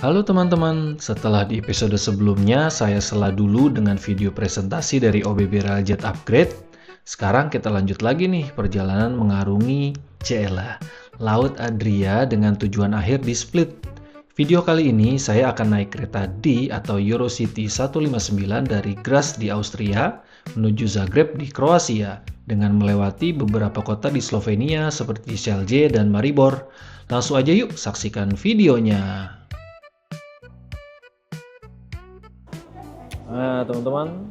Halo teman-teman, setelah di episode sebelumnya saya sela dulu dengan video presentasi dari OBB Railjet Upgrade. Sekarang kita lanjut lagi nih perjalanan mengarungi Laut Adria dengan tujuan akhir di Split. Video kali ini saya akan naik kereta D atau Eurocity 159 dari Graz di Austria menuju Zagreb di Kroasia dengan melewati beberapa kota di Slovenia seperti Celje dan Maribor. Langsung aja yuk saksikan videonya. Nah teman-teman,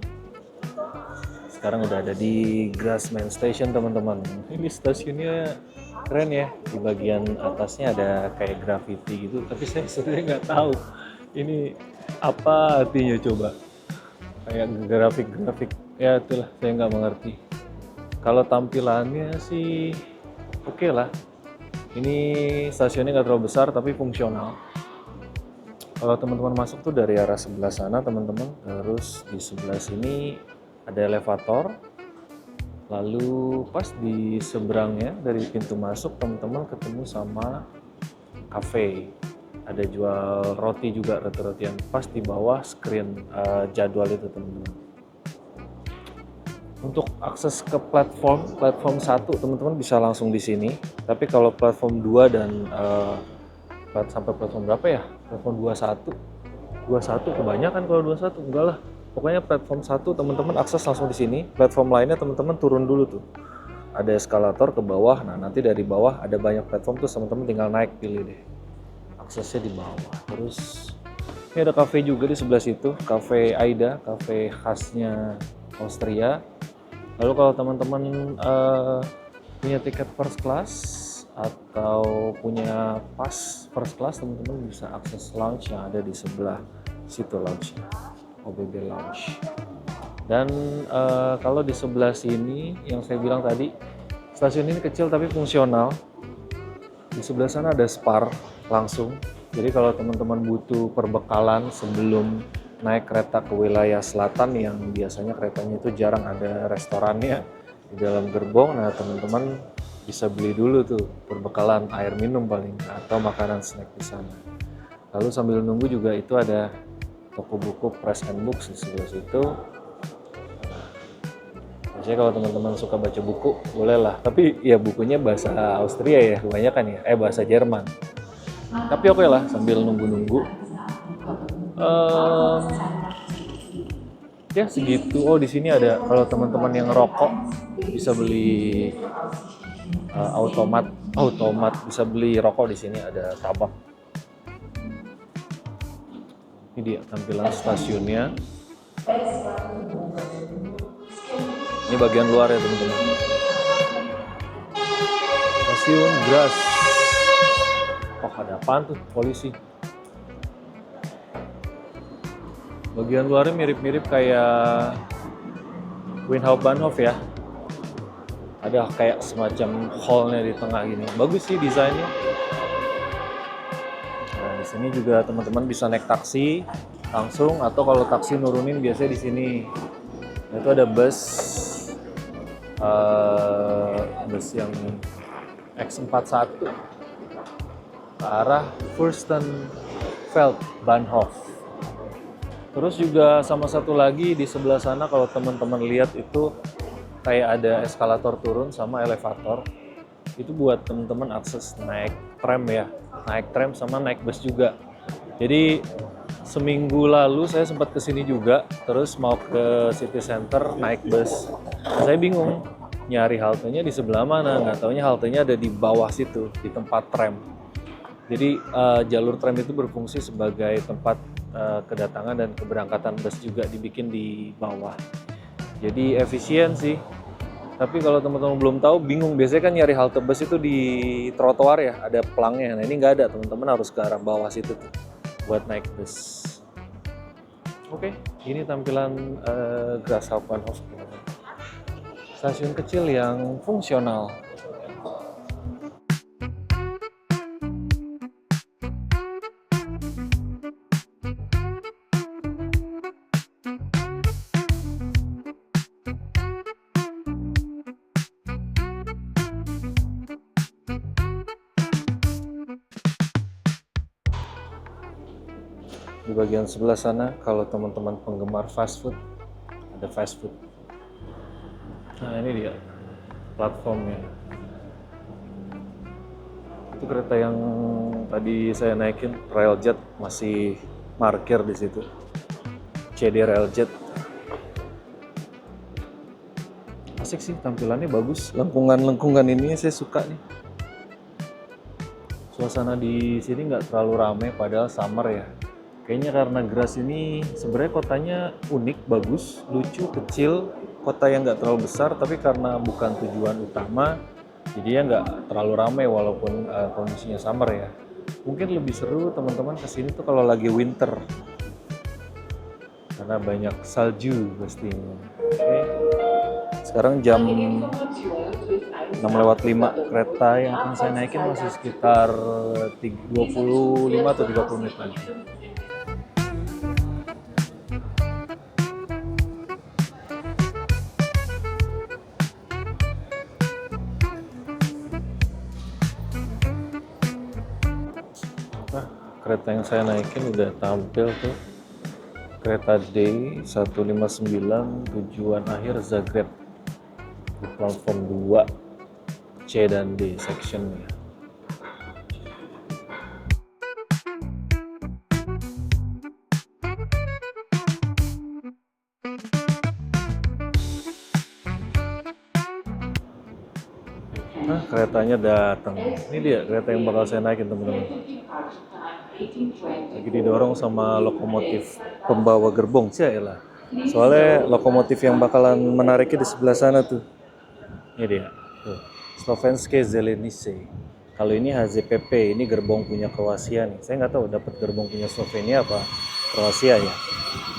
sekarang udah ada di Graz Main Station teman-teman. Ini stasiunnya keren ya, di bagian atasnya ada kayak graffiti gitu, tapi saya sebenarnya nggak tahu ini apa artinya coba. Kayak grafik-grafik, ya itulah saya nggak mengerti. Kalau tampilannya sih oke lah. Ini stasiunnya nggak terlalu besar tapi fungsional. Kalau teman-teman masuk tuh dari arah sebelah sana teman-teman, terus di sebelah sini ada elevator, lalu pas di seberangnya dari pintu masuk teman-teman ketemu sama cafe. Ada jual roti juga, roti-rotian, pas di bawah screen jadwal itu teman-teman. Untuk akses ke platform 1 teman-teman bisa langsung di sini, tapi kalau platform 2 dan sampai platform berapa ya? Platform 21 kebanyakan. Kalau 21 enggak lah. Pokoknya platform 1 teman-teman akses langsung di sini. Platform lainnya teman-teman turun dulu tuh. Ada eskalator ke bawah. Nah, nanti dari bawah ada banyak platform tuh teman-teman tinggal naik, pilih deh. Aksesnya di bawah. Terus ini ada cafe juga di sebelah situ, Cafe Aida, cafe khasnya Austria. Lalu kalau teman-teman punya tiket first class atau punya pas first class, teman-teman bisa akses lounge yang ada di sebelah situ, lounge OBB Lounge. Dan kalau di sebelah sini yang saya bilang tadi, stasiun ini kecil tapi fungsional. Di sebelah sana ada Spar langsung, jadi kalau teman-teman butuh perbekalan sebelum naik kereta ke wilayah selatan yang biasanya keretanya itu jarang ada restorannya di dalam gerbong, nah teman-teman bisa beli dulu tuh perbekalan air minum paling atau makanan snack di sana. Lalu sambil nunggu juga itu ada toko buku Press and Books di sebelah situ. Biasanya kalau teman-teman suka baca buku boleh lah, tapi ya bukunya bahasa Austria ya kebanyakan ya, bahasa Jerman. Tapi oke lah sambil nunggu-nunggu. Ya segitu. Oh di sini ada kalau teman-teman yang ngerokok bisa beli automat bisa beli rokok di sini, ada tabak. Ini dia tampilan stasiunnya. Ini bagian luar ya teman-teman. Stasiun Graz. Oh ada apaan tuh, polisi. Bagian luarnya mirip-mirip kayak Bahnhof ya. Ada kayak semacam hall-nya di tengah gini. Bagus sih desainnya. Nah, di sini juga teman-teman bisa naik taksi langsung, atau kalau taksi nurunin biasanya di sini. Nah, itu ada bus yang X41 ke arah Fürstenfeld Bahnhof. Terus juga sama satu lagi di sebelah sana kalau teman-teman lihat itu kayak ada eskalator turun sama elevator. Itu buat teman-teman akses naik tram ya, naik tram sama naik bus juga. Jadi seminggu lalu saya sempat kesini juga, terus mau ke city center naik bus. Saya bingung nyari haltenya di sebelah mana, nggak taunya haltenya ada di bawah situ, di tempat tram. Jadi jalur tram itu berfungsi sebagai tempat kedatangan dan keberangkatan bus juga dibikin di bawah. Jadi efisien sih. Tapi kalau teman-teman belum tahu, bingung, biasanya kan nyari halte bus itu di trotoar ya, ada pelangnya. Nah ini nggak ada, teman-teman harus ke arah bawah situ tuh buat naik bus. Oke, ini tampilan Graz Hauptbahnhof. Stasiun kecil yang fungsional. di bagian sebelah sana kalau teman-teman penggemar fast food, ada fast food. Nah ini dia platformnya. Itu kereta yang tadi saya naikin, Railjet, masih parkir di situ. CD Railjet. Asik sih, tampilannya bagus. Lengkungan-lengkungan ini saya suka nih. Suasana di sini nggak terlalu ramai padahal summer ya. Kayaknya karena Graz ini sebenarnya kotanya unik, bagus, lucu, kecil. Kota yang nggak terlalu besar, tapi karena bukan tujuan utama, jadinya nggak terlalu ramai walaupun kondisinya summer ya. Mungkin lebih seru teman-teman kesini tuh kalau lagi winter. Karena banyak salju pastinya. Oke. Sekarang jam 6:05, kereta yang akan saya naikin masih sekitar 25 atau 30 menit lagi. Nah, kereta yang saya naikin udah tampil tuh. Kereta D159 tujuan akhir Zagreb. Di platform 2 C dan D sectionnya. Nah, keretanya datang. Ini dia kereta yang bakal saya naikin teman-teman. Lagi didorong sama lokomotif pembawa gerbong sih ya lah. Soalnya lokomotif yang bakalan menariknya di sebelah sana tuh. Ini dia. Tuh. Slovenske Železnice. Kalau ini HZPP, ini gerbong punya Kroasia nih. Saya nggak tahu dapat gerbong punya Slovenia apa Kroasia ya.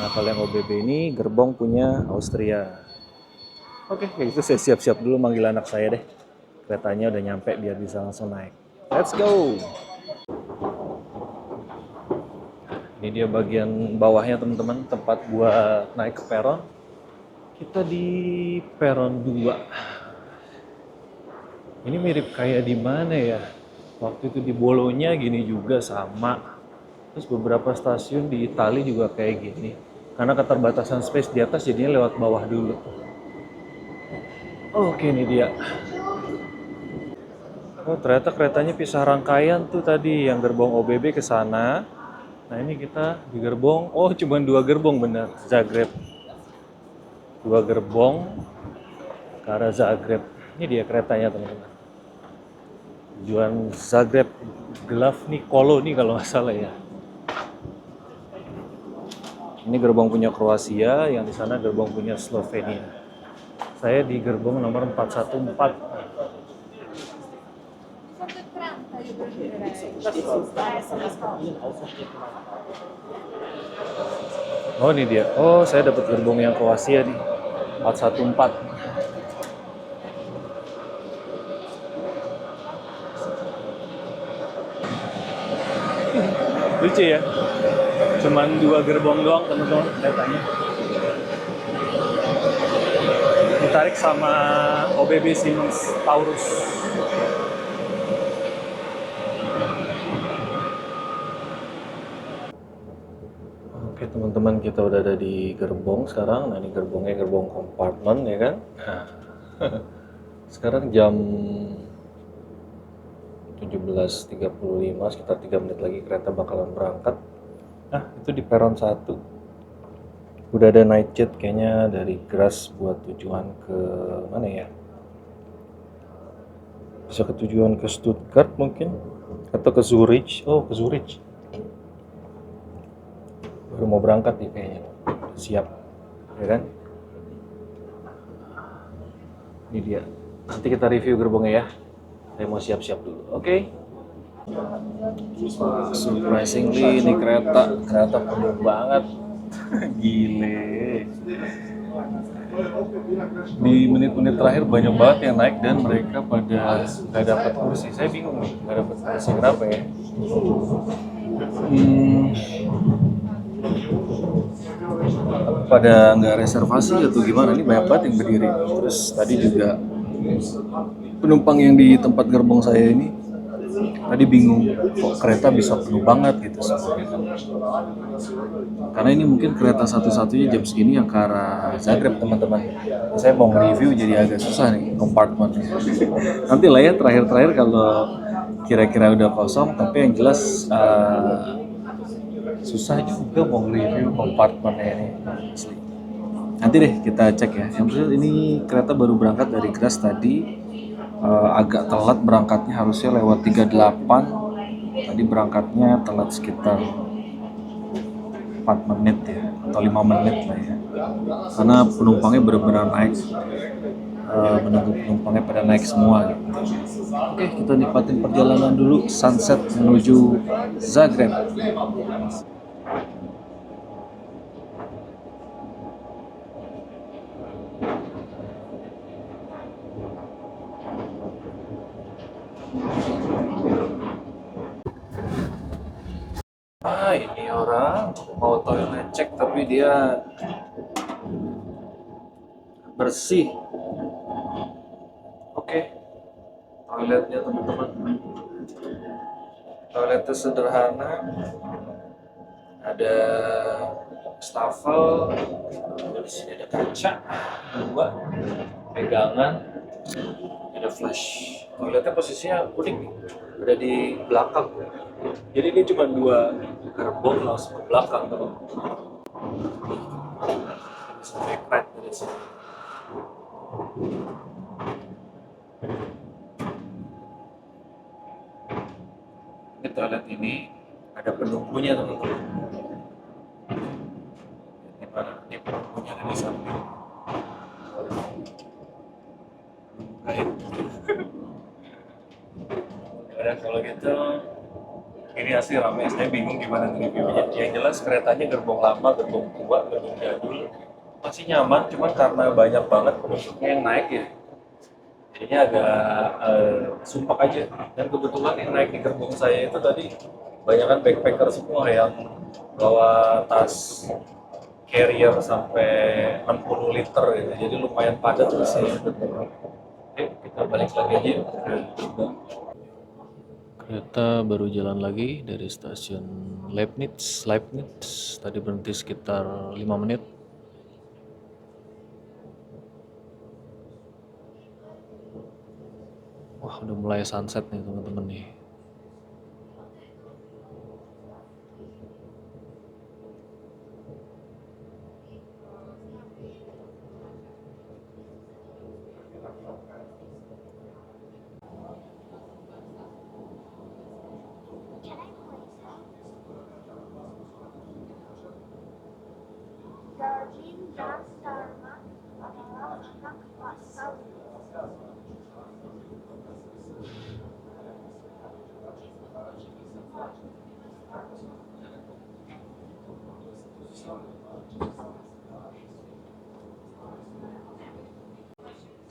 Nah, kalau yang OBB ini gerbong punya Austria. Oke, kayak gitu saya siap-siap dulu manggil anak saya deh. Keretanya udah nyampe biar bisa langsung naik. Let's go! Ini dia bagian bawahnya teman-teman, tempat buat naik ke peron. Kita di peron 2. Ini mirip kayak di mana ya? Waktu itu di Bologna gini juga sama. Terus beberapa stasiun di Italia juga kayak gini. Karena keterbatasan space di atas jadinya lewat bawah dulu. Oke, ini dia. Oh, ternyata keretanya pisah rangkaian tuh tadi, yang gerbong OBB ke sana. Nah, ini kita di gerbong, oh cuma 2 gerbong bener, Zagreb. 2 gerbong ke arah Zagreb. Ini dia keretanya teman-teman. Tujuan Zagreb, Glavni Kolo nih kalau nggak salah ya. Ini gerbong punya Kroasia, yang di sana gerbong punya Slovenia. Saya di gerbong nomor 414. Oh ini dia. Oh saya dapat gerbong yang Kroasia nih. 414. Lucu ya. Cuman 2 gerbong doang teman-teman keretanya. Ditarik sama OBB Siemens Taurus. Oke teman-teman, kita udah ada di gerbong sekarang. Nah ini gerbongnya gerbong kompartmen ya kan. Nah, sekarang jam 17.35, sekitar 3 menit lagi kereta bakalan berangkat. Nah itu di peron 1. Udah ada night jet kayaknya dari Graz buat tujuan ke mana ya? Bisa ke tujuan ke Stuttgart mungkin, atau ke Zurich. Oh ke Zurich. Baru mau berangkat nih kayaknya, siap, ya kan? Ini dia. Nanti kita review gerbongnya ya. Saya mau siap-siap dulu, oke? Wah, surprisingly ini kereta penuh banget, gile. Di menit-menit terakhir banyak banget yang naik dan mereka pada nggak dapat kursi. Saya bingung nih, nggak dapat kursi kenapa ya? Pada nggak reservasi atau gimana, ini banyak banget yang berdiri. Terus tadi juga penumpang yang di tempat gerbong saya ini Tadi bingung kok kereta bisa penuh banget gitu sebenarnya. Karena ini mungkin kereta satu-satunya jam segini yang ke arah Zagreb teman-teman. Saya mau review jadi agak susah nih kompartmennya. Nanti lah ya terakhir-terakhir kalau kira-kira udah kosong, tapi yang jelas susah juga mau review kompartmennya ini. Asli. Nanti deh kita cek ya. Yang penting ini kereta baru berangkat dari Graz tadi. Agak telat berangkatnya, harusnya lewat 38. Tadi berangkatnya telat sekitar 4 menit ya, atau 5 menit lah ya. Karena penumpangnya benar-benar naik, menunggu penumpangnya pada naik semua gitu. Oke, kita nikmatin perjalanan dulu sunset menuju Zagreb. Ini orang mau toilet cek tapi dia bersih. Oke, toiletnya teman-teman. Toiletnya sederhana, ada stafel, di sini ada kaca, dua pegangan, ada flash. Toiletnya posisinya unik nih, ada di belakang. Jadi ini cuma dua gerbong langsung ke belakang teman. Bisa backpack dari sini. Di toilet ini ada penunggunya teman-teman. Ini mana? Ini penunggunya ada di samping. Baik. Udah kalau gitu ini asli ramai, saya bingung gimana reviewnya. Yang jelas keretanya gerbong lama, gerbong tua, gerbong jadul masih nyaman, cuman karena banyak banget penumpangnya yang naik ya, jadinya agak sumpah aja. Dan kebetulan yang naik di gerbong saya itu tadi banyak kan backpacker semua yang bawa tas carrier sampai 60 liter gitu, jadi lumayan padat sih. Oke, kita balik lagi aja. Kereta baru jalan lagi dari stasiun Leibniz. Tadi berhenti sekitar 5 menit. Wah, udah mulai sunset nih teman-teman nih. Darwin dan Dharma adalah anak pasal.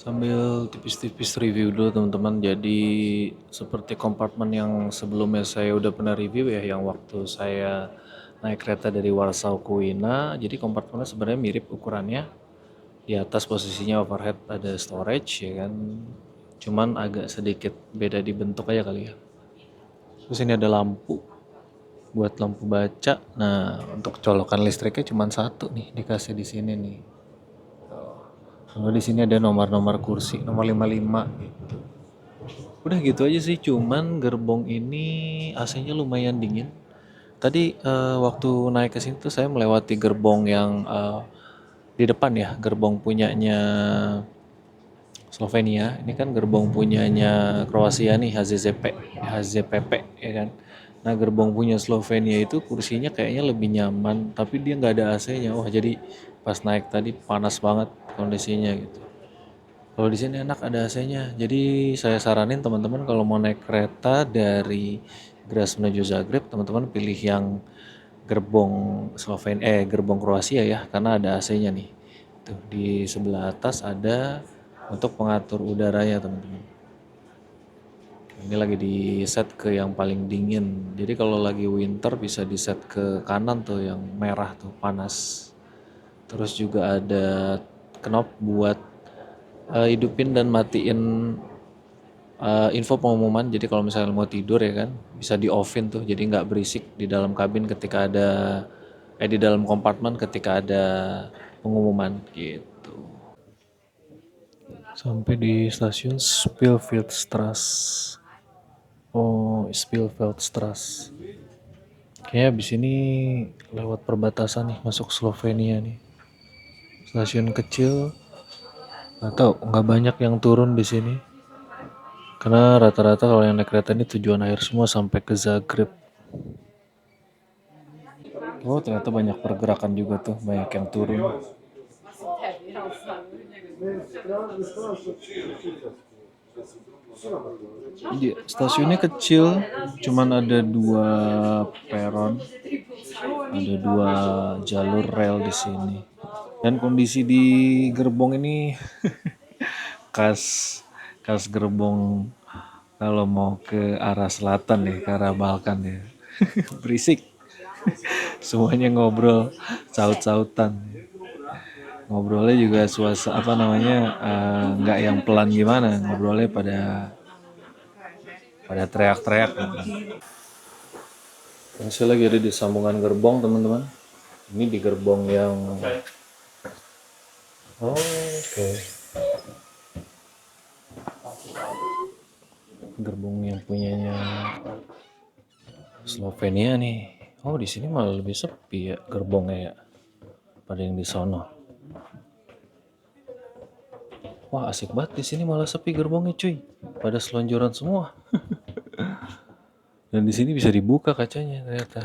Sambil tipis-tipis review dulu teman-teman. Jadi seperti kompartemen yang sebelumnya saya udah pernah review ya, yang waktu saya naik kereta dari Warsaw ke Wina. Jadi kompartemennya sebenarnya mirip ukurannya. Di atas posisinya overhead ada storage ya kan. Cuman agak sedikit beda di bentuk aja kali ya. Terus ini ada lampu buat lampu baca. Nah, untuk colokan listriknya cuma satu nih dikasih di sini nih. Kalau di sini ada nomor-nomor kursi, nomor 55 gitu. Udah gitu aja sih, cuman gerbong ini AC-nya lumayan dingin. Tadi waktu naik ke sini tuh saya melewati gerbong yang di depan ya, gerbong punyanya Slovenia. Ini kan gerbong punyanya Kroasia nih, HZPP ya kan. Nah, gerbong punya Slovenia itu kursinya kayaknya lebih nyaman, tapi dia nggak ada AC-nya. Wah, jadi pas naik tadi panas banget kondisinya gitu. Kalau di sini enak ada AC-nya. Jadi saya saranin teman-teman kalau mau naik kereta dari Graz menuju Zagreb, teman-teman pilih yang gerbong Kroasia ya, karena ada AC-nya nih. Tuh di sebelah atas ada untuk pengatur udaranya teman-teman. Ini lagi di set ke yang paling dingin. Jadi kalau lagi winter bisa di set ke kanan tuh yang merah tuh panas. Terus juga ada knob buat hidupin dan matiin info pengumuman. Jadi kalau misalnya mau tidur ya kan, bisa di offin tuh. Jadi nggak berisik di dalam kabin ketika ada di dalam kompartemen ketika ada pengumuman gitu. Sampai di stasiun Spielfeldstrasse. Oh, Spielfeldstrasse. Kayaknya abis ini lewat perbatasan nih masuk Slovenia nih. Stasiun kecil. Nggak tahu, nggak banyak yang turun di sini. Karena rata-rata kalau yang naik kereta ini tujuan akhir semua sampai ke Zagreb. Oh, ternyata banyak pergerakan juga tuh, banyak yang turun. Jadi stasiunnya kecil, cuman ada 2 peron, ada 2 jalur rel di sini. Dan kondisi di gerbong ini khas khas gerbong kalau mau ke arah selatan nih, ke arah Balkan ya. Berisik. Semuanya ngobrol saut-sautan. Ngobrolnya juga nggak yang pelan gimana, ngobrolnya pada teriak-teriak gitu. Saya lagi ada di sambungan gerbong teman-teman. Ini di gerbong yang oke. Gerbong yang punyanya Slovenia nih. Oh, di sini malah lebih sepi ya gerbongnya ya. Pada yang di sono. Wah, asik banget di sini malah sepi gerbongnya cuy. Pada selonjoran semua. Dan di sini bisa dibuka kacanya ternyata.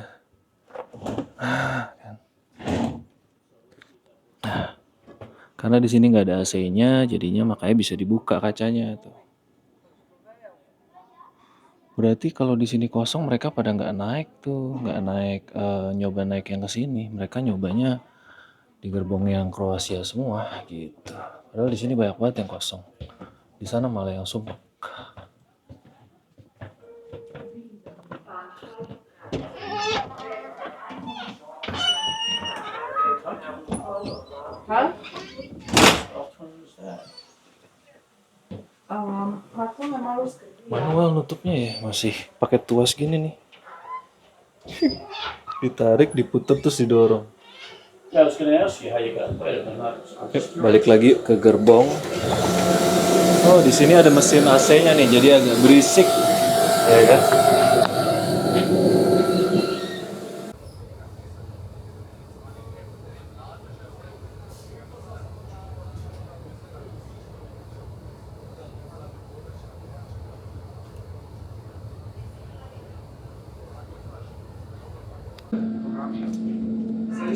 Karena di sini nggak ada AC-nya, jadinya makanya bisa dibuka kacanya tuh. Berarti kalau di sini kosong mereka pada nggak naik tuh, nggak naik nyoba naik yang ke sini. Mereka nyobanya di gerbong yang Kroasia semua gitu. Padahal di sini banyak banget yang kosong. Di sana malah yang sumpah. Manual nutupnya ya, masih pakai tuas gini nih. Ditarik, diputar terus didorong. Oke, balik lagi ke gerbong. Oh, di sini ada mesin AC-nya nih, jadi agak berisik. Ya kan?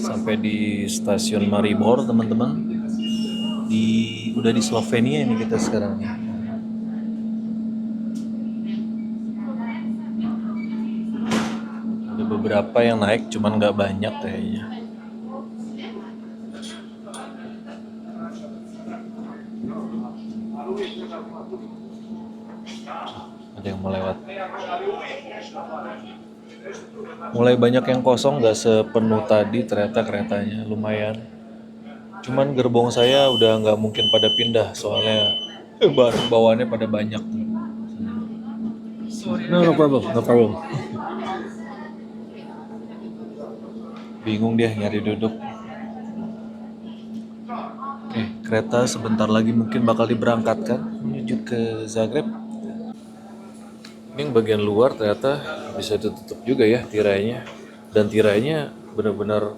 Sampai di stasiun Maribor teman-teman. Udah di Slovenia ini kita sekarang nih. Ada beberapa yang naik, cuman nggak banyak kayaknya. Ada yang melewat. Mulai banyak yang kosong, nggak sepenuh tadi ternyata keretanya, lumayan. Cuman gerbong saya udah nggak mungkin pada pindah, soalnya barang bawaannya pada banyak. No problem, no problem. Bingung dia nyari duduk. Oke, kereta sebentar lagi mungkin bakal diberangkatkan menuju ke Zagreb. Ini yang bagian luar ternyata bisa ditutup juga ya tirainya. Dan tirainya benar-benar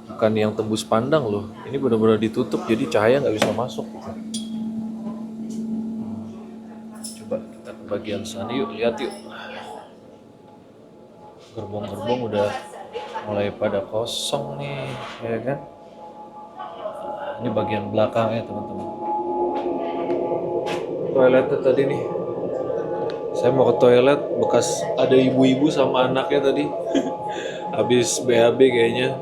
bukan yang tembus pandang loh. Ini benar-benar ditutup jadi cahaya nggak bisa masuk. Coba kita ke bagian sana yuk, lihat yuk. Gerbong-gerbong udah mulai pada kosong nih, ya kan? Ini bagian belakangnya teman-teman. Toiletnya tadi nih. Saya mau ke toilet, bekas ada ibu-ibu sama anaknya tadi. Habis BAB kayaknya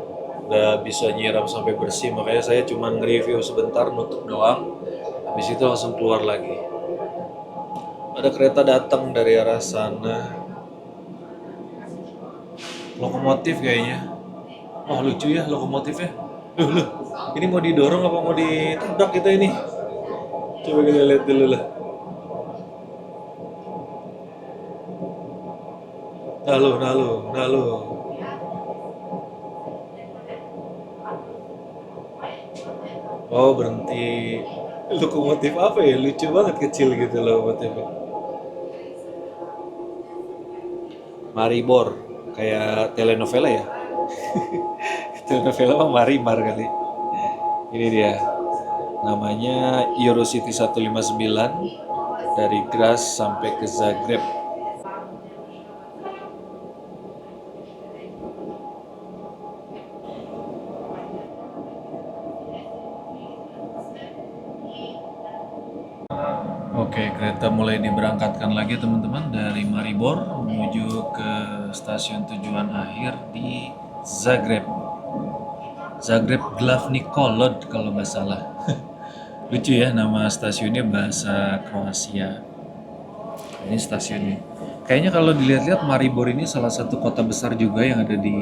nggak bisa nyiram sampai bersih, makanya saya cuma nge-review sebentar, nutup doang. Habis itu langsung keluar lagi. Ada kereta datang dari arah sana. Lokomotif kayaknya. Wah, lucu ya lokomotifnya. Loh, ini mau didorong apa mau ditabrak kita ini? Coba kita lihat dulu lah. Nalu, nalu, nalu. Oh, berhenti. Lokomotif apa ya? Lucu banget kecil gitu lokomotifnya. Maribor, kayak telenovela ya. Telenovela mah Marimar kali. Ini dia. Namanya Eurocity 159 dari Graz sampai ke Zagreb. Oke, kereta mulai diberangkatkan lagi teman-teman dari Maribor menuju ke stasiun tujuan akhir di Zagreb. Zagreb Glavni Kolod kalau nggak salah. Lucu ya nama stasiunnya bahasa Kroasia. Ini stasiunnya. Kayaknya kalau dilihat-lihat Maribor ini salah satu kota besar juga yang ada di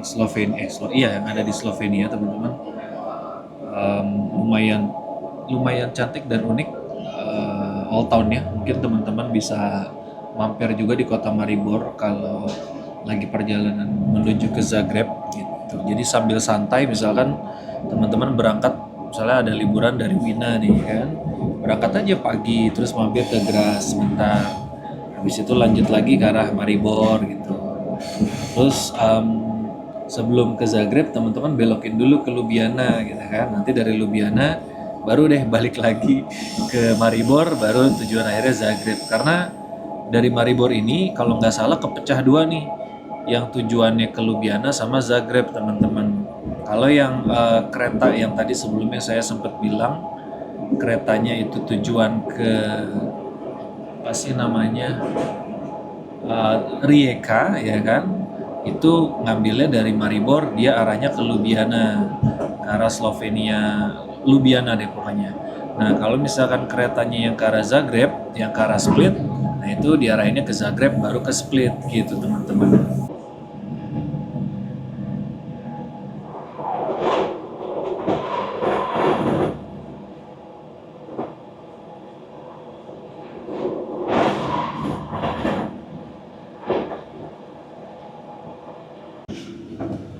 Slovenia. Iya, yang ada di Slovenia teman-teman. Lumayan lumayan cantik dan unik, old town ya. Mungkin teman-teman bisa mampir juga di kota Maribor kalau lagi perjalanan menuju ke Zagreb gitu. Jadi sambil santai misalkan teman-teman berangkat, misalnya ada liburan dari Wina nih kan, berangkat aja pagi terus mampir ke Graz sebentar, habis itu lanjut lagi ke arah Maribor gitu. Terus sebelum ke Zagreb teman-teman belokin dulu ke Ljubljana gitu kan. Nanti dari Ljubljana baru deh balik lagi ke Maribor, baru tujuan akhirnya Zagreb. Karena dari Maribor ini kalau nggak salah kepecah dua nih, yang tujuannya ke Ljubljana sama Zagreb teman-teman. Kalau yang kereta yang tadi sebelumnya saya sempat bilang, keretanya itu tujuan ke apa sih namanya, Rijeka ya kan, itu ngambilnya dari Maribor, dia arahnya ke Ljubljana, ke arah Slovenia, Ljubljana deh pokoknya. Nah kalau misalkan keretanya yang ke arah Zagreb, yang ke arah Split, nah itu diarahinnya ke Zagreb baru ke Split gitu teman-teman.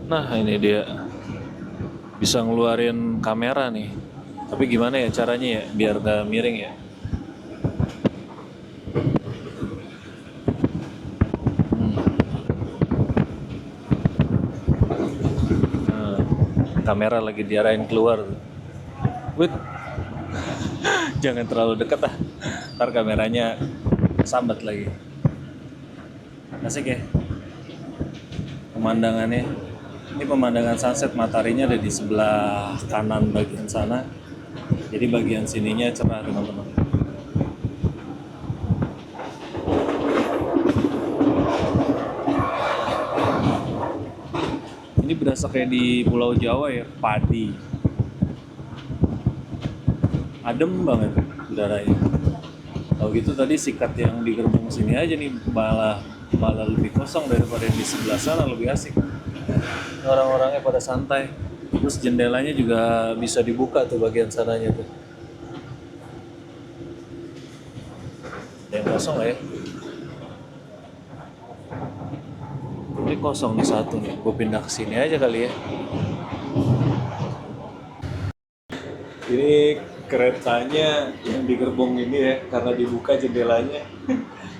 Nah ini dia, bisa ngeluarin kamera nih. Tapi gimana ya caranya ya biar gak miring ya. Nah, kamera lagi diarahin keluar tuh. Wait, jangan terlalu dekat ah. Ntar kameranya sambat lagi. Asik ya pemandangannya. Ini pemandangan sunset, mataharinya ada di sebelah kanan bagian sana. Jadi bagian sininya cerah teman-teman. Ini berasa kayak di Pulau Jawa ya, padi. Adem banget udaranya. Kalau gitu tadi sikat yang di gerbong sini aja nih malah malah lebih kosong daripada yang di sebelah sana, lebih asik. Orang-orangnya pada santai. Terus jendelanya juga bisa dibuka tuh bagian sananya tuh. Ada yang kosong nggak ya? Ini kosong nih satu nih. Gue pindah ke sini aja kali ya. Ini keretanya yang di gerbong ini ya, karena dibuka jendelanya.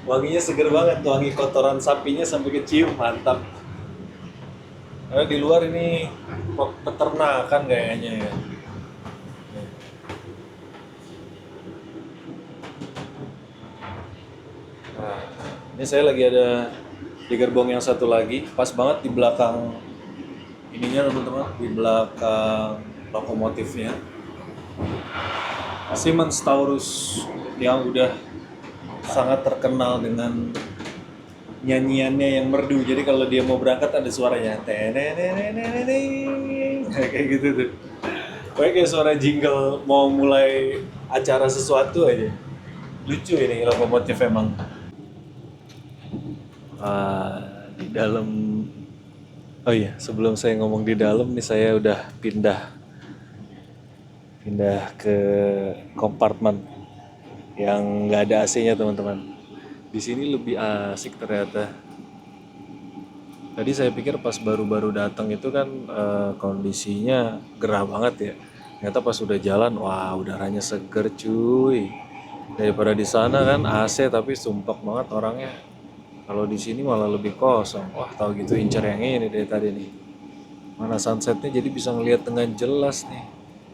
Wanginya seger banget, wangi kotoran sapinya sampai kecium, mantap. Karena di luar ini peternakan kayaknya ya. Nah, ini saya lagi ada di gerbong yang satu lagi, pas banget di belakang ininya teman-teman, di belakang lokomotifnya. Siemens Taurus yang udah sangat terkenal dengan nyanyiannya yang merdu. Jadi kalau dia mau berangkat ada suaranya. Kayak gitu tuh. Kayak suara jingle mau mulai acara sesuatu aja. Lucu ini lokomotif emang. Di dalam, oh iya sebelum saya ngomong di dalam nih, saya udah pindah ke kompartemen yang nggak ada AC-nya teman-teman. Di sini lebih asik ternyata. Tadi saya pikir pas baru-baru datang itu kan kondisinya gerah banget ya. Ternyata pas udah jalan, wah udaranya seger cuy. Daripada di sana kan AC tapi sumpek banget orangnya. Kalau di sini malah lebih kosong. Wah tahu gitu incer yang ini dari tadi nih. Mana sunsetnya jadi bisa ngelihat dengan jelas nih.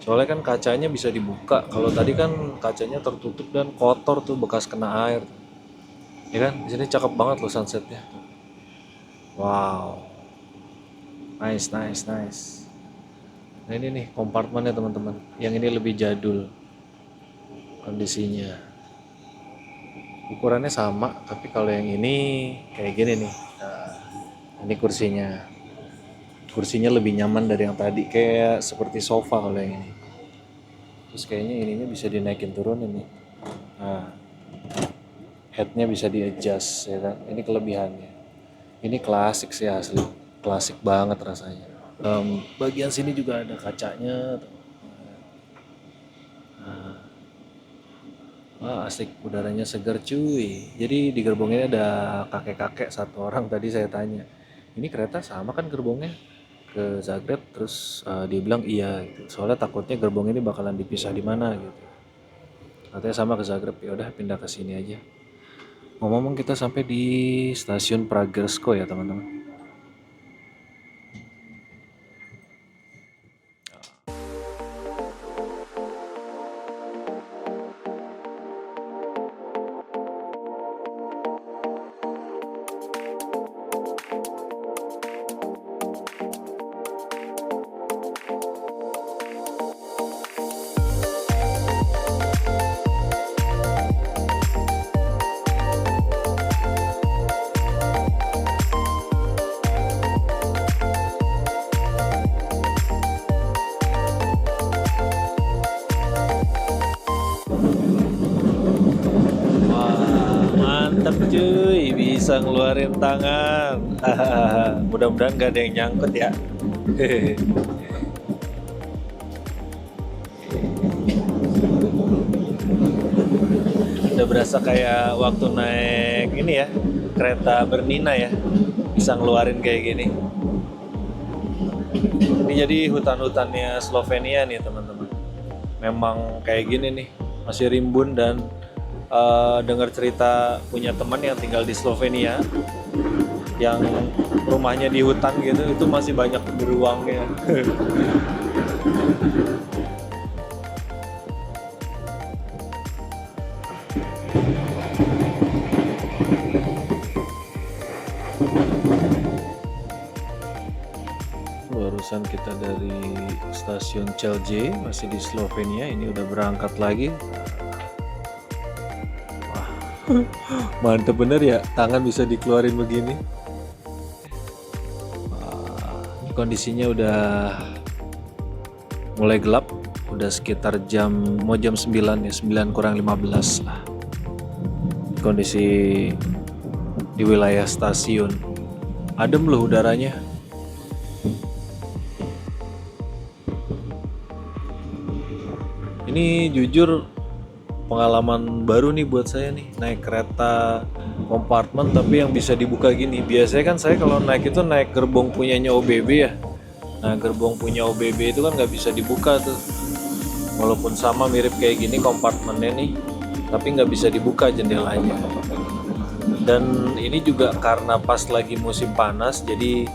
Soalnya kan kacanya bisa dibuka. Kalau tadi kan kacanya tertutup dan kotor tuh bekas kena air. Ya kan? Di sini cakep banget loh sunsetnya. Wow. Nice, nice, nice. Nah ini nih kompartmennya teman-teman. Yang ini lebih jadul kondisinya. Ukurannya sama, tapi kalau yang ini kayak gini nih. Nah, ini kursinya. Kursinya lebih nyaman dari yang tadi, kayak seperti sofa kalau yang ini. Terus kayaknya ininya bisa dinaikin turunin nih. Nah, headnya bisa di adjust ya kan. Ini kelebihannya. Ini klasik sih asli. Klasik banget rasanya. Bagian sini juga ada kacanya. Wah asik, udaranya segar cuy. Jadi di gerbong ini ada kakek-kakek satu orang tadi saya tanya. Ini kereta sama kan gerbongnya ke Zagreb? Terus dia bilang iya gitu. Soalnya takutnya gerbong ini bakalan dipisah di mana gitu. Katanya sama ke Zagreb, ya udah pindah ke sini aja. Ngomong-ngomong kita sampai di stasiun Pragersko ya teman-teman. Wah, mantap cuy, bisa ngeluarin tangan. Mudah-mudahan gak ada yang nyangkut ya. Udah berasa kayak waktu naik ini ya, kereta Bernina ya. Bisa ngeluarin kayak gini. Ini jadi hutan-hutannya Slovenia nih teman-teman. Memang kayak gini nih, masih rimbun dan dengar cerita punya teman yang tinggal di Slovenia yang rumahnya di hutan gitu, itu masih banyak beruangnya. Barusan kita dari stasiun Celje, masih di Slovenia, ini udah berangkat lagi. Wah, mantep bener ya, tangan bisa dikeluarin begini. Wah, ini kondisinya udah mulai gelap, udah sekitar mau jam 9 ya, 9 kurang 15 lah. Kondisi di wilayah stasiun. Adem loh udaranya. Ini jujur pengalaman baru nih buat saya nih, naik kereta kompartemen tapi yang bisa dibuka gini. Biasanya kan saya kalau naik itu naik gerbong punyanya OBB ya. Nah gerbong punya OBB itu kan nggak bisa dibuka tuh. Walaupun sama mirip kayak gini kompartemennya nih, tapi nggak bisa dibuka jendelanya. Dan ini juga karena pas lagi musim panas, jadi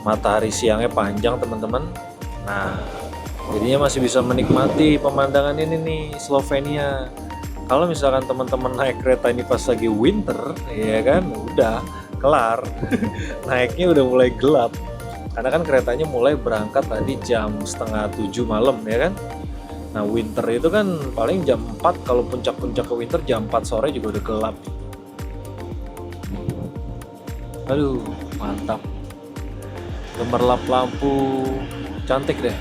matahari siangnya panjang teman-teman. Nah jadinya masih bisa menikmati pemandangan ini nih Slovenia. Kalau misalkan teman-teman naik kereta ini pas lagi winter, ya kan udah kelar. Naiknya udah mulai gelap. Karena kan keretanya mulai berangkat tadi jam 6:30 malam ya kan. Nah winter itu kan paling jam 4, kalau puncak-puncak ke winter jam 4 sore juga udah gelap. Aduh mantap. Gemerlap lampu, cantik deh.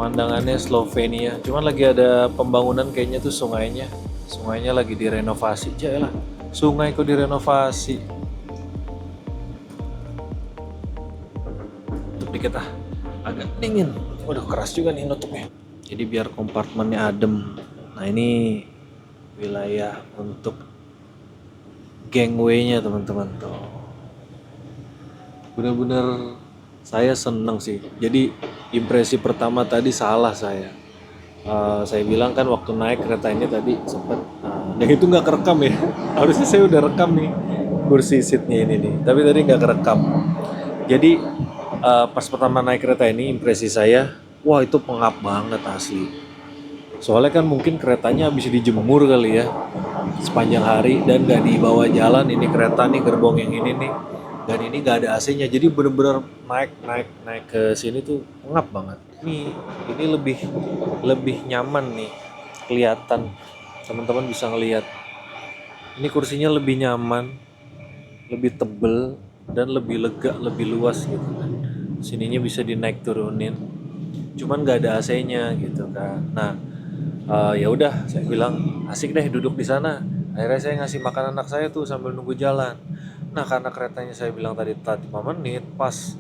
Pemandangannya Slovenia, cuman lagi ada pembangunan kayaknya tuh sungainya lagi direnovasi. Jalah, sungai kok direnovasi. Tutup dikit agak dingin. Waduh keras juga nih nutupnya. Jadi biar kompartemennya adem. Nah ini wilayah untuk gangway-nya teman-teman tuh. Bener-bener saya seneng sih. Jadi impresi pertama tadi salah saya. Saya bilang kan waktu naik kereta ini tadi sempet, yang itu nggak kerekam ya. Harusnya saya udah rekam nih kursi seatnya ini nih. Tapi tadi nggak kerekam. Jadi pas pertama naik kereta ini impresi saya, wah itu pengap banget asli. Soalnya kan mungkin keretanya habis dijemur kali ya sepanjang hari dan gak dibawa jalan ini kereta nih gerbong yang ini nih, dan ini gak ada AC-nya, jadi bener-bener naik naik naik ke sini tuh ngap banget. Ini lebih lebih nyaman nih, kelihatan teman-teman bisa ngelihat ini kursinya lebih nyaman, lebih tebel dan lebih lega, lebih luas gitu kan. Sininya bisa dinaik turunin, cuman gak ada AC-nya gitu kan. Nah, ya udah saya bilang asik deh duduk di sana. Akhirnya saya ngasih makan anak saya tuh sambil nunggu jalan. Nah karena keretanya saya bilang tadi 5 menit, pas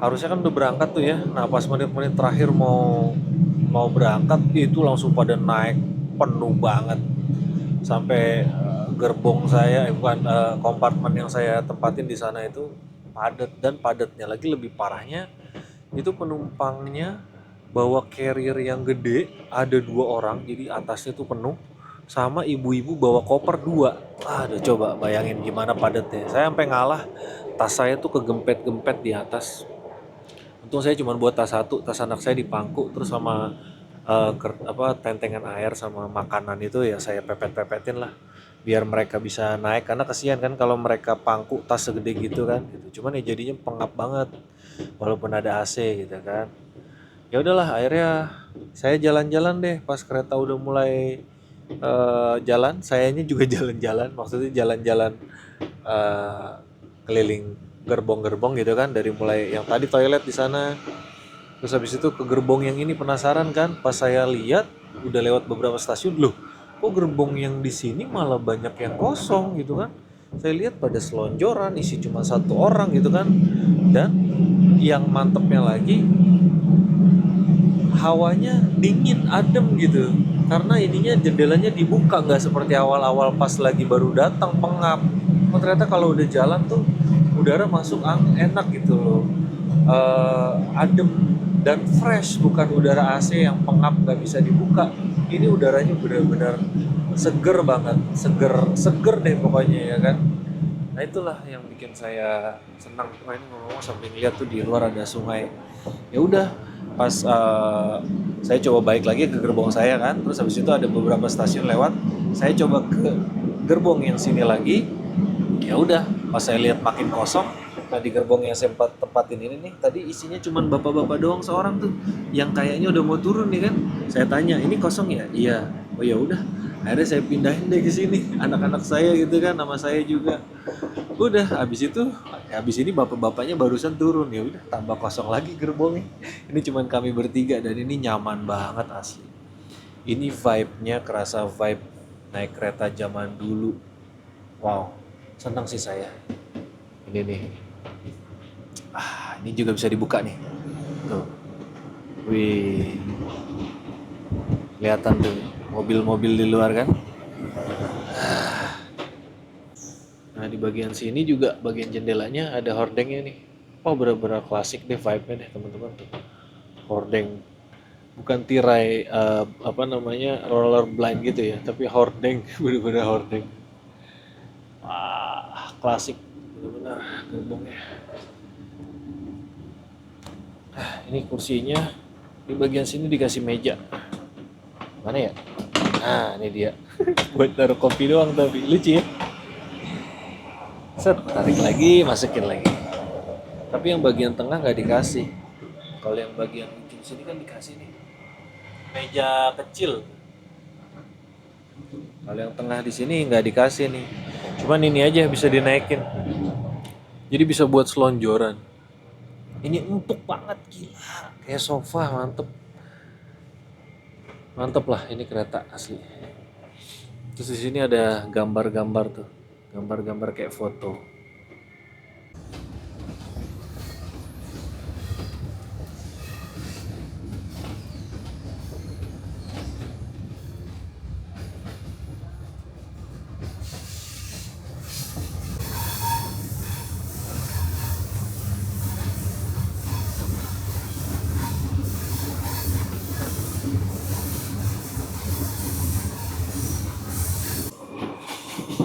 harusnya kan udah berangkat tuh ya. Nah pas menit-menit terakhir mau mau berangkat itu langsung pada naik penuh banget sampai gerbong saya, bukan, kompartemen yang saya tempatin di sana itu padat, dan padatnya lagi lebih parahnya itu penumpangnya bawa carrier yang gede, ada 2 orang, jadi atasnya tuh penuh, sama ibu-ibu bawa koper 2. Aduh coba bayangin gimana padatnya. Saya sampai ngalah, tas saya tuh kegempet-gempet di atas. Untung saya cuma buat tas satu, tas anak saya dipangku, terus sama tentengan air sama makanan itu ya saya pepet-pepetin lah biar mereka bisa naik, karena kasihan kan kalau mereka pangku tas segede gitu kan gitu. Cuman ya jadinya pengap banget walaupun ada AC gitu kan. Ya udahlah akhirnya saya jalan-jalan deh pas kereta udah mulai jalan, sayanya juga jalan-jalan, maksudnya jalan-jalan eh, keliling gerbong-gerbong gitu kan, dari mulai yang tadi toilet di sana, terus habis itu ke gerbong yang ini, penasaran kan, pas saya lihat udah lewat beberapa stasiun, loh kok gerbong yang di sini malah banyak yang kosong gitu kan. Saya lihat pada selonjoran isi cuma 1 orang gitu kan. Dan yang mantepnya lagi, hawanya dingin, adem gitu, karena ininya jendelanya dibuka, nggak seperti awal-awal pas lagi baru datang pengap. Oh ternyata kalau udah jalan tuh udara masuk angin enak gitu loh. Adem dan fresh, bukan udara AC yang pengap nggak bisa dibuka. Ini udaranya benar-benar seger banget, seger seger deh pokoknya ya kan. Nah itulah yang bikin saya senang. Wah ini ngomong sampai ngeliat tuh di luar ada sungai. Ya udah, pas saya coba balik lagi ke gerbong saya kan, terus habis itu ada beberapa stasiun lewat, saya coba ke gerbong yang sini lagi. Ya udah, pas saya lihat makin kosong. Nah di gerbong yang saya tempatin ini nih, tadi isinya cuman bapak-bapak doang seorang tuh, yang kayaknya udah mau turun nih kan. Saya tanya, ini kosong ya? Iya. Oh ya udah, akhirnya saya pindahin deh ke sini, anak-anak saya gitu kan, nama saya juga. Udah, habis ini bapak-bapaknya barusan turun, ya udah tambah kosong lagi gerbongnya. Ini cuman kami bertiga dan ini nyaman banget asli. Ini vibe-nya kerasa vibe naik kereta zaman dulu. Wow, senang sih saya. Ini nih. Ini juga bisa dibuka nih. Tuh. Wih. Kelihatan tuh mobil-mobil di luar kan. Nah di bagian sini juga, bagian jendelanya ada hordengnya nih. Oh bener-bener klasik deh vibe-nya deh teman-teman tuh. Hordeng, bukan tirai roller blind gitu ya, tapi hordeng, bener-bener hordeng. Wah klasik bener-bener gerbongnya. Ini kursinya di bagian sini dikasih meja. Mana ya? Nah ini dia. Buat taruh kopi doang tapi lucu ya. Set, tarik lagi, masukin lagi. Tapi yang bagian tengah nggak dikasih. Kalau yang bagian ujung sini kan dikasih nih. Meja kecil. Kalau yang tengah di sini nggak dikasih nih. Cuman ini aja bisa dinaikin. Jadi bisa buat selonjoran. Ini empuk banget, gila. Kayak sofa, mantep. Mantep lah ini kereta asli. Terus di sini ada gambar-gambar tuh. Gambar-gambar kayak foto.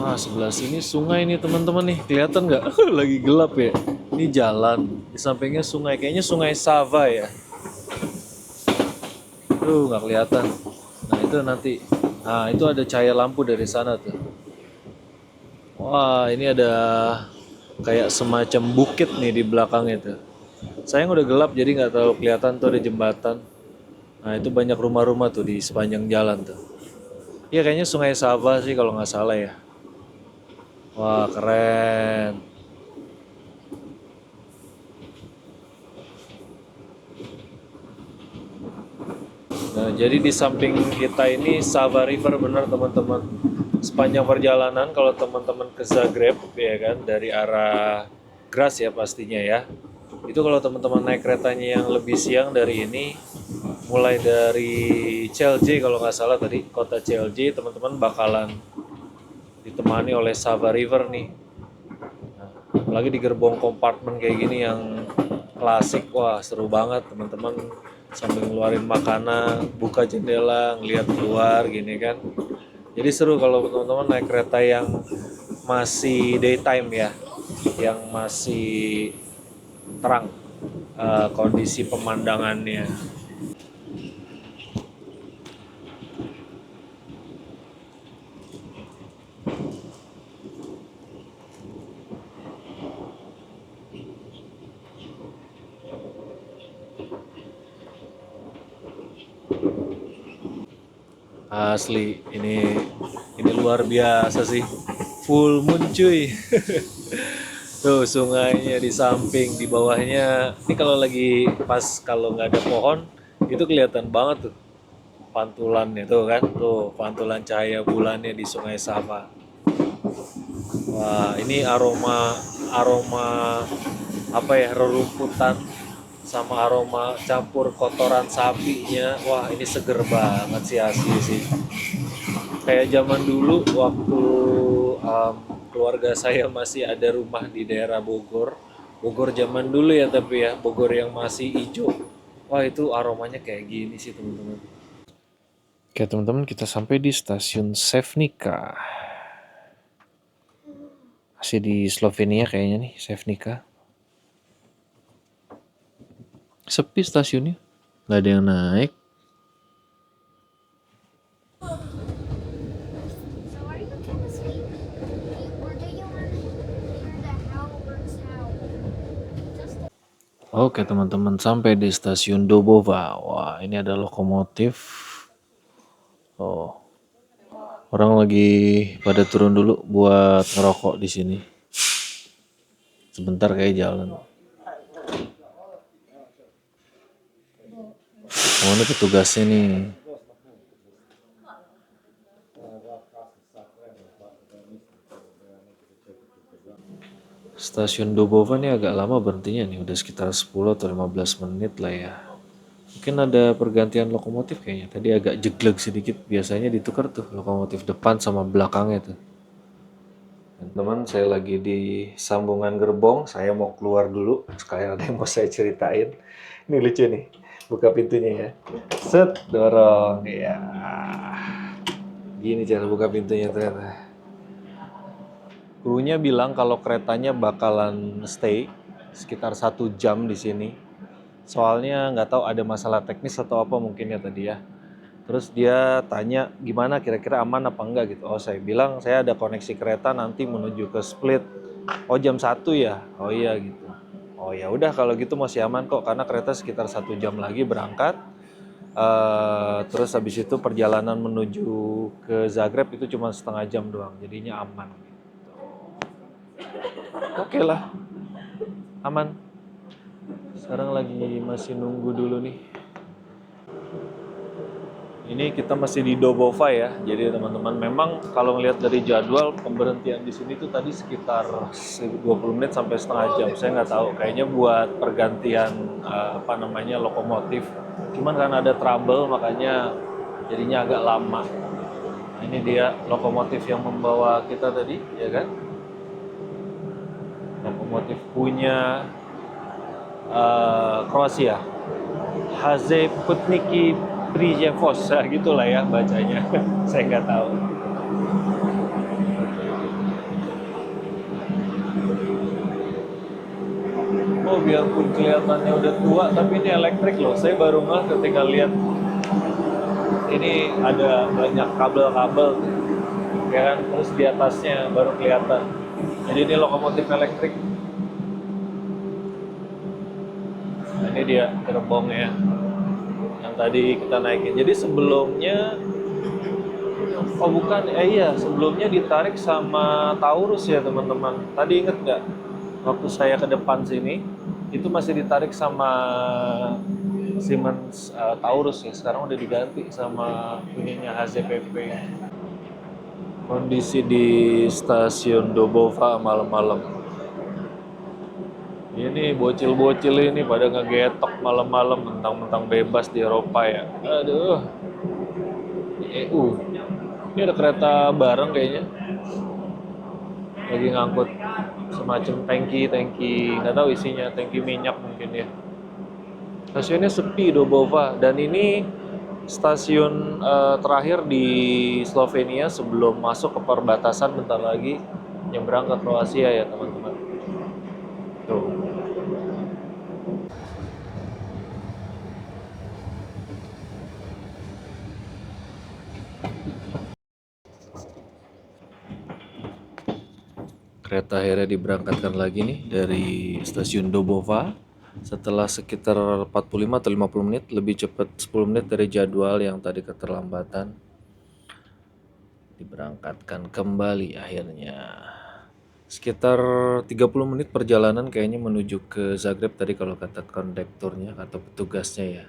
Wah, sebelah sini sungai nih teman-teman nih. Kelihatan nggak? Lagi gelap ya. Ini jalan. Di sampingnya sungai. Kayaknya sungai Sava ya. Tuh, nggak kelihatan. Nah, itu nanti. Nah, itu ada cahaya lampu dari sana tuh. Wah, ini ada kayak semacam bukit nih di belakang itu. Sayang udah gelap jadi nggak terlalu kelihatan tuh ada jembatan. Nah, itu banyak rumah-rumah tuh di sepanjang jalan tuh. Iya, kayaknya sungai Sava sih kalau nggak salah ya. Wah, keren. Nah, jadi di samping kita ini Sava River benar teman-teman. Sepanjang perjalanan kalau teman-teman ke Zagreb ya kan dari arah Graz ya pastinya ya. Itu kalau teman-teman naik keretanya yang lebih siang dari ini mulai dari CLJ kalau nggak salah tadi kota CLJ teman-teman bakalan ditemani oleh Sava River nih. Nah, apalagi di gerbong kompartemen kayak gini yang klasik, wah seru banget teman-teman sambil ngeluarin makanan, buka jendela, ngeliat keluar gini kan. Jadi seru kalau teman-teman naik kereta yang masih daytime ya, yang masih terang kondisi pemandangannya. Asli, ini luar biasa sih. Full moon cuy. Tuh sungainya di samping, di bawahnya. Ini kalau lagi pas kalau nggak ada pohon, itu kelihatan banget tuh pantulannya tuh kan. Tuh pantulan cahaya bulannya di Sungai Sava. Wah, ini aroma aroma apa ya rerumputan sama aroma campur kotoran sapinya. Wah, ini seger banget sih asli sih. Kayak zaman dulu waktu keluarga saya masih ada rumah di daerah Bogor. Bogor zaman dulu ya tapi ya, Bogor yang masih hijau. Wah, itu aromanya kayak gini sih teman-teman. Oke teman-teman, kita sampai di stasiun Sevnica. Masih di Slovenia kayaknya nih, Sevnica. Sepi stasiunnya, nggak ada yang naik. So are you kind of sleepy? Or do you want to hear the how birds howl? Just Oke teman-teman, sampai di stasiun Dobova. Wah, ini ada lokomotif. Oh, orang lagi pada turun dulu buat ngerokok di sini. Sebentar kayak jalan. Oh, ini petugasnya nih. Stasiun Dobova nih agak lama berhentinya nih, udah sekitar 10 atau 15 menit lah ya. Mungkin ada pergantian lokomotif kayaknya. Tadi agak jegleg sedikit, biasanya ditukar tuh lokomotif depan sama belakangnya tuh. Teman-teman, saya lagi di sambungan gerbong, saya mau keluar dulu, sekalian ada yang mau saya ceritain. Ini lucu nih, buka pintunya ya. Set, dorong, ya. Gini cara buka pintunya ternyata. Krunya bilang kalau keretanya bakalan stay sekitar 1 jam di sini. Soalnya nggak tahu ada masalah teknis atau apa mungkin ya tadi ya. Terus dia tanya gimana kira-kira aman apa enggak gitu. Oh saya bilang saya ada koneksi kereta nanti menuju ke Split. Oh jam 1 ya? Oh iya gitu. Oh ya udah kalau gitu masih aman kok karena kereta sekitar 1 jam lagi berangkat. Terus habis itu perjalanan menuju ke Zagreb itu cuma setengah jam doang. Jadinya aman. Oke lah, aman. Sekarang lagi masih nunggu dulu nih. Ini kita masih di Dobova ya. Jadi teman-teman memang kalau ngelihat dari jadwal pemberhentian di sini tuh tadi sekitar 20 menit sampai setengah jam. Saya nggak tahu. Kayaknya buat pergantian lokomotif. Cuman karena ada trouble makanya jadinya agak lama. Nah, ini dia lokomotif yang membawa kita tadi, ya kan? Lokomotif punya Kroasia. Haze Putniki Prijevos, gitulah ya bacanya. Saya nggak tahu. biarpun kelihatannya udah tua, tapi ini elektrik loh. Saya baru ngeh ketika lihat ini ada banyak kabel-kabel, ya kan? Terus di atasnya baru kelihatan. Jadi ini lokomotif elektrik. Nah, ini dia gerbongnya yang tadi kita naikin. Jadi sebelumnya, oh bukan, iya sebelumnya ditarik sama Taurus ya teman-teman. Tadi inget nggak? Waktu saya ke depan sini, itu masih ditarik sama Siemens Taurus ya. Sekarang udah diganti sama punyanya HZPP. Kondisi di stasiun Dobova malam-malam. Ini bocil-bocil ini pada ngegetok malam-malam mentang-mentang bebas di Eropa ya. Aduh, di EU. Ini ada kereta bareng kayaknya. Lagi ngangkut semacam tangki, nggak tahu isinya, tangki minyak mungkin ya. Stasiunnya sepi Dobova, dan ini stasiun terakhir di Slovenia sebelum masuk ke perbatasan bentar lagi nyebrang ke Kroasia ya teman-teman. Tuh. Kereta akhirnya diberangkatkan lagi nih dari stasiun Dobova setelah sekitar 45 atau 50 menit, lebih cepat 10 menit dari jadwal yang tadi keterlambatan. Diberangkatkan kembali akhirnya. Sekitar 30 menit perjalanan kayaknya menuju ke Zagreb tadi kalau kata kondekturnya atau petugasnya ya.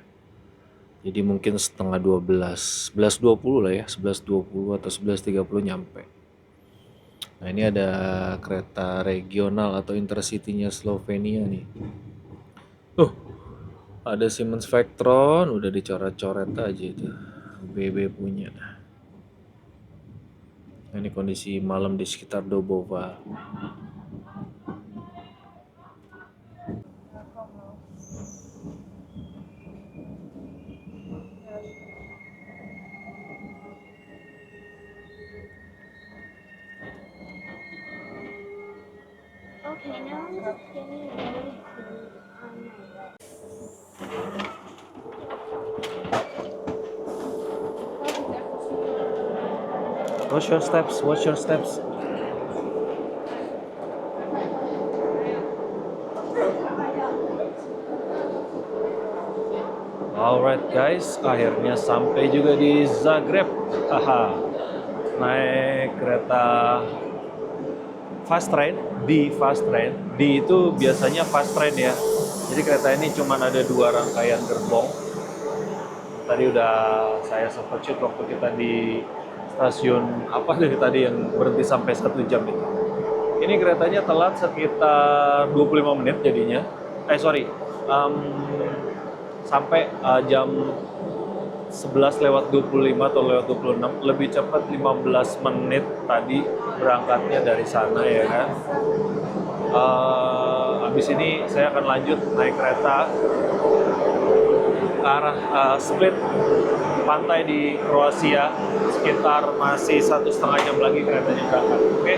Jadi mungkin setengah 12, 11.20 lah ya, 11.20 atau 11.30 nyampe. Nah ini ada kereta regional atau intercity-nya Slovenia nih. Ada Siemens Vectron, udah dicoret-coret aja itu. BB punya. Nah, ini kondisi malam di sekitar Dobova. Okay, now I'm just getting really good on my leg. Watch your steps, watch your steps. Alright guys, akhirnya sampai juga di Zagreb. Haha. Naik kereta fast train, D itu biasanya fast train ya. Jadi kereta ini cuma ada 2 rangkaian gerbong. Tadi udah saya sempat shoot waktu kita di stasiun apa dari tadi yang berhenti sampai 1 jam itu. Ini keretanya telat sekitar 25 menit jadinya. Sampai jam 11:25 atau lewat 26, lebih cepat 15 menit tadi berangkatnya dari sana ya kan. Habis ini saya akan lanjut naik kereta ke arah Split, pantai di Kroasia. Sekitar masih 1,5 jam lagi keretanya berangkat. Oke,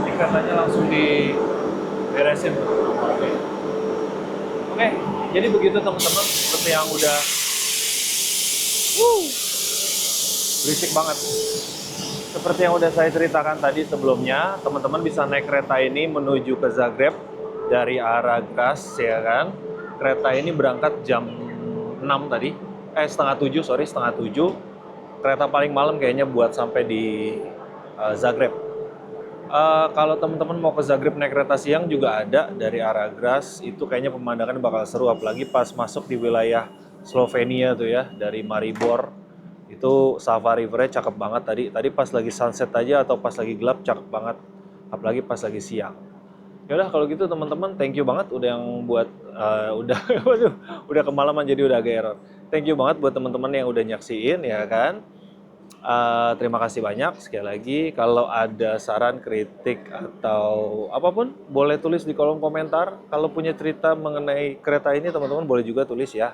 ini keretanya langsung diberesin. Oke, jadi begitu teman-teman, seperti yang udah berisik banget. Seperti yang udah saya ceritakan tadi sebelumnya, teman-teman bisa naik kereta ini menuju ke Zagreb dari arah Graz ya kan. Kereta ini berangkat jam 6 tadi, setengah tujuh. Kereta paling malam kayaknya buat sampai di Zagreb. Kalau teman-teman mau ke Zagreb naik kereta siang juga ada dari arah Graz, itu kayaknya pemandangan bakal seru, apalagi pas masuk di wilayah Slovenia tuh ya, dari Maribor. Itu Sava Rivernya cakep banget tadi pas lagi sunset aja atau pas lagi gelap cakep banget, apalagi pas lagi siang. Yaudah kalau gitu teman-teman, thank you banget udah yang buat udah kemalaman jadi udah agak error. Thank you banget buat teman-teman yang udah nyaksiin ya kan. Terima kasih banyak sekali lagi. Kalau ada saran, kritik atau apapun boleh tulis di kolom komentar. Kalau punya cerita mengenai kereta ini teman-teman boleh juga tulis ya.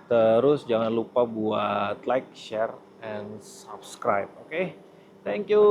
Terus jangan lupa buat like, share, and subscribe. Oke? Thank you.